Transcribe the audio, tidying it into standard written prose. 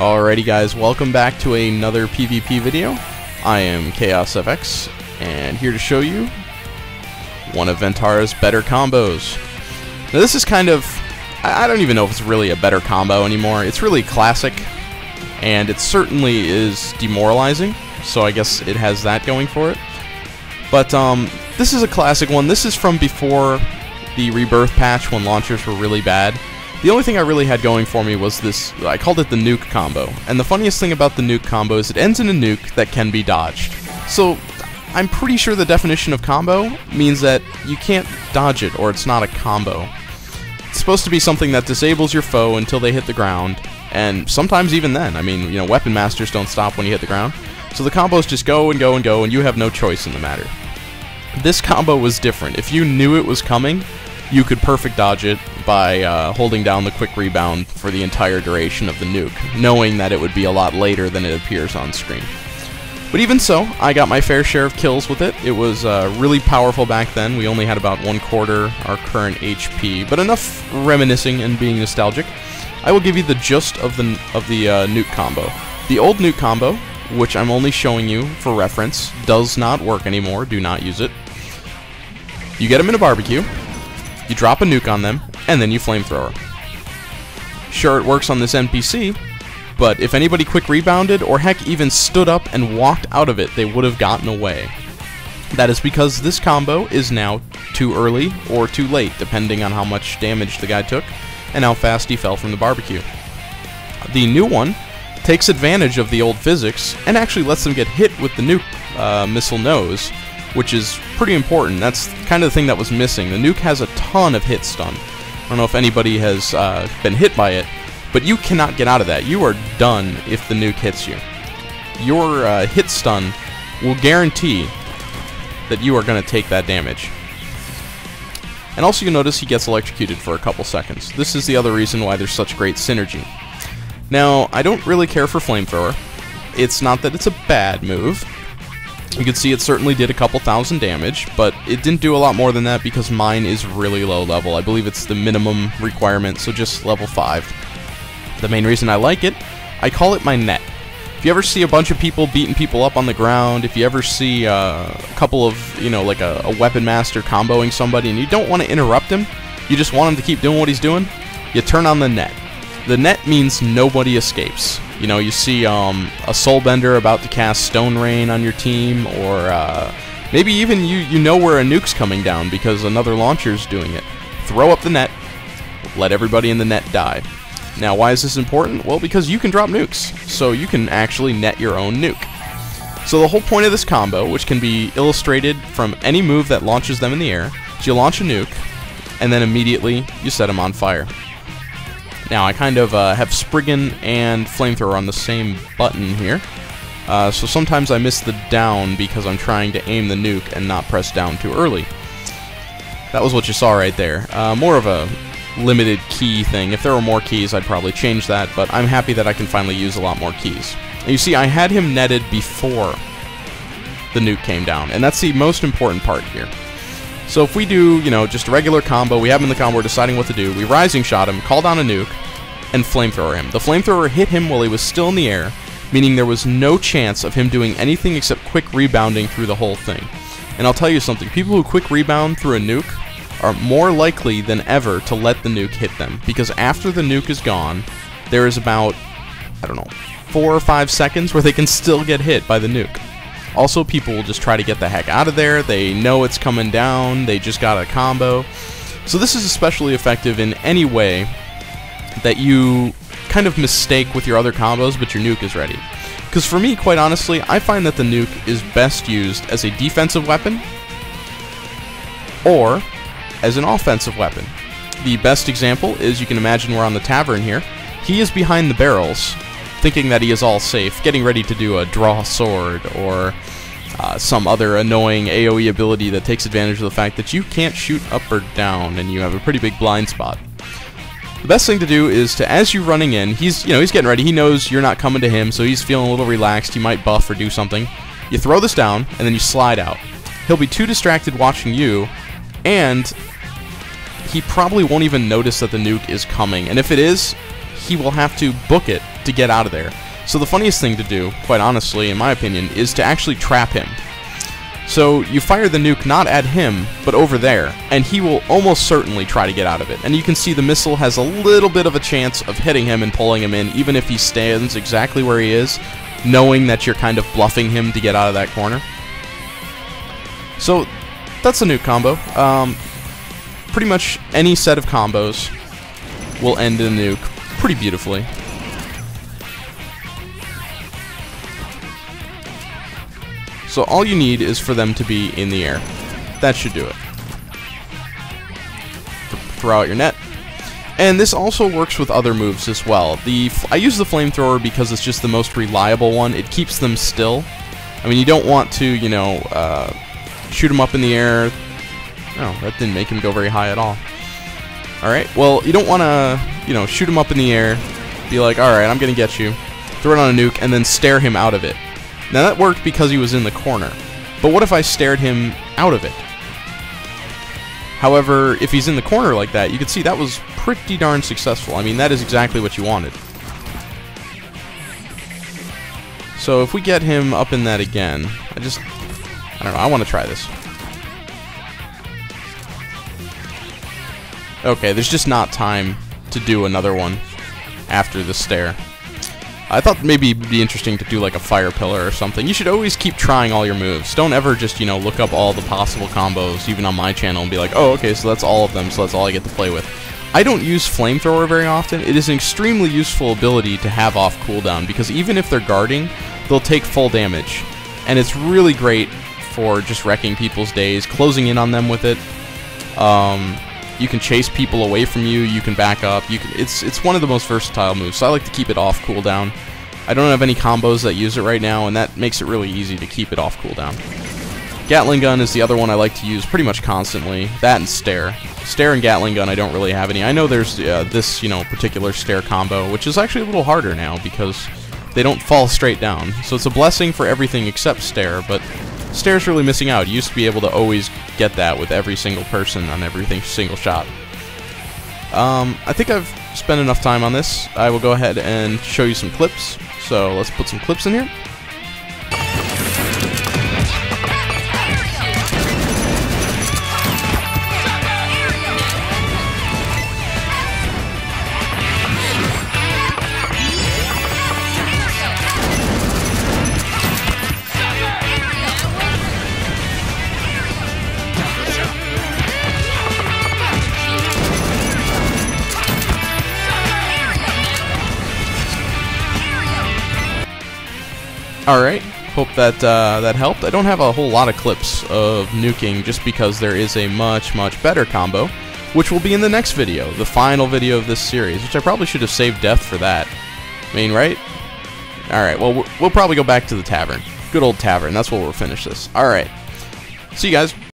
Alrighty guys, welcome back to another PvP video. I am ChaosFX, and here to show you one of Ventara's better combos. Now this is kind of, I don't even know if it's really a better combo anymore. It's really classic, and it certainly is demoralizing, so I guess it has that going for it. But this is a classic one. This is from before the Rebirth patch when launchers were really bad. The only thing I really had going for me was this, I called it the Nuke combo. And the funniest thing about the Nuke combo is it ends in a nuke that can be dodged. So I'm pretty sure the definition of combo means that you can't dodge it, or it's not a combo. It's supposed to be something that disables your foe until they hit the ground, and sometimes even then. I mean, you know, weapon masters don't stop when you hit the ground. So the combos just go and go and go, and you have no choice in the matter. This combo was different. If you knew it was coming, you could perfect dodge it by holding down the quick rebound for the entire duration of the nuke, knowing that it would be a lot later than it appears on screen. But even so, I got my fair share of kills with it. It was really powerful back then. We only had about 1/4 our current HP, but enough reminiscing and being nostalgic. I will give you the gist of the nuke combo. The old nuke combo, which I'm only showing you for reference, does not work anymore. Do not use it. You get them in a barbecue, you drop a nuke on them, and then you flamethrower. Sure, it works on this NPC, but if anybody quick rebounded, or heck even stood up and walked out of it, they would have gotten away. That is because this combo is now too early or too late, depending on how much damage the guy took and how fast he fell from the barbecue. The new one takes advantage of the old physics and actually lets them get hit with the nuke missile nose, which is pretty important. That's kind of the thing that was missing. The nuke has a ton of hit stun. I don't know if anybody has been hit by it, but you cannot get out of that. You are done if the nuke hits you. Your hit stun will guarantee that you are going to take that damage. And also you notice he gets electrocuted for a couple seconds. This is the other reason why there's such great synergy. Now, I don't really care for Flamethrower. It's not that it's a bad move. You can see it certainly did a couple thousand damage, but it didn't do a lot more than that because mine is really low level. I believe it's the minimum requirement, so just level 5. The main reason I like it, I call it my net. If you ever see a bunch of people beating people up on the ground, if you ever see a couple of, you know, like a weapon master comboing somebody and you don't want to interrupt him, you just want him to keep doing what he's doing, you turn on the net. The net means nobody escapes. You know, you see a Soulbender about to cast Stone Rain on your team, or maybe even you know where a nuke's coming down because another launcher's doing it. Throw up the net, let everybody in the net die. Now, why is this important? Well, because you can drop nukes, so you can actually net your own nuke. So the whole point of this combo, which can be illustrated from any move that launches them in the air, is you launch a nuke, and then immediately you set them on fire. Now, I kind of have Spriggan and Flamethrower on the same button here, so sometimes I miss the down because I'm trying to aim the nuke and not press down too early. That was what you saw right there. More of a limited key thing. If there were more keys, I'd probably change that, but I'm happy that I can finally use a lot more keys. And you see, I had him netted before the nuke came down, and that's the most important part here. So if we do, you know, just a regular combo, we have him in the combo, we're deciding what to do, we rising shot him, call down a nuke, and flamethrower him. The flamethrower hit him while he was still in the air, meaning there was no chance of him doing anything except quick rebounding through the whole thing. And I'll tell you something, people who quick rebound through a nuke are more likely than ever to let the nuke hit them, because after the nuke is gone, there is about, I don't know, 4 or 5 seconds where they can still get hit by the nuke. Also, people will just try to get the heck out of there. They know it's coming down. They just got a combo. So this is especially effective in any way that you kind of mistake with your other combos, but your nuke is ready. Because for me, quite honestly, I find that the nuke is best used as a defensive weapon or as an offensive weapon. The best example is, you can imagine we're on the tavern here. He is behind the barrels, thinking that he is all safe, getting ready to do a draw sword or some other annoying AoE ability that takes advantage of the fact that you can't shoot up or down and you have a pretty big blind spot. The best thing to do is to, as you're running in, he's getting ready, he knows you're not coming to him, so he's feeling a little relaxed, he might buff or do something. You throw this down, and then you slide out. He'll be too distracted watching you, and he probably won't even notice that the nuke is coming, and if it is, he will have to book it to get out of there. So the funniest thing to do, quite honestly, in my opinion, is to actually trap him. So you fire the nuke not at him, but over there, and he will almost certainly try to get out of it. And you can see the missile has a little bit of a chance of hitting him and pulling him in, even if he stands exactly where he is, knowing that you're kind of bluffing him to get out of that corner. So that's a nuke combo. Pretty much any set of combos will end in a nuke pretty beautifully. So all you need is for them to be in the air. That should do it. Throw out your net. And this also works with other moves as well. I use the flamethrower because it's just the most reliable one. It keeps them still. I mean, you don't want to, you know, shoot them up in the air. Oh, that didn't make him go very high at all. Alright, well, you don't want to, you know, shoot him up in the air, be like, alright, I'm going to get you, throw it on a nuke, and then stare him out of it. Now that worked because he was in the corner, but what if I stared him out of it? However, if he's in the corner like that, you can see that was pretty darn successful. I mean, that is exactly what you wanted. So if we get him up in that again, I don't know, I want to try this. Okay, there's just not time to do another one after the stare. I thought maybe it'd be interesting to do like a fire pillar or something. You should always keep trying all your moves. Don't ever just, you know, look up all the possible combos, even on my channel, and be like, oh, okay, so that's all of them, so that's all I get to play with. I don't use flamethrower very often. It is an extremely useful ability to have off cooldown, because even if they're guarding, they'll take full damage. And it's really great for just wrecking people's days, closing in on them with it. You can chase people away from you, you can back up, it's one of the most versatile moves, so I like to keep it off cooldown. I don't have any combos that use it right now, and that makes it really easy to keep it off cooldown. Gatling gun is the other one I like to use pretty much constantly. That and stare. Stare and Gatling gun I don't really have any. I know there's this, you know, particular stare combo, which is actually a little harder now because they don't fall straight down. So it's a blessing for everything except stare, but stare's really missing out. You used to be able to always get that with every single person on every single shot. I think I've spent enough time on this. I will go ahead and show you some clips. So let's put some clips in here. Alright, hope that that helped. I don't have a whole lot of clips of nuking just because there is a much better combo, which will be in the next video, the final video of this series, which I probably should have saved death for that. I mean, right? Alright, well, we'll probably go back to the tavern. Good old tavern, that's where we'll finish this. Alright, see you guys.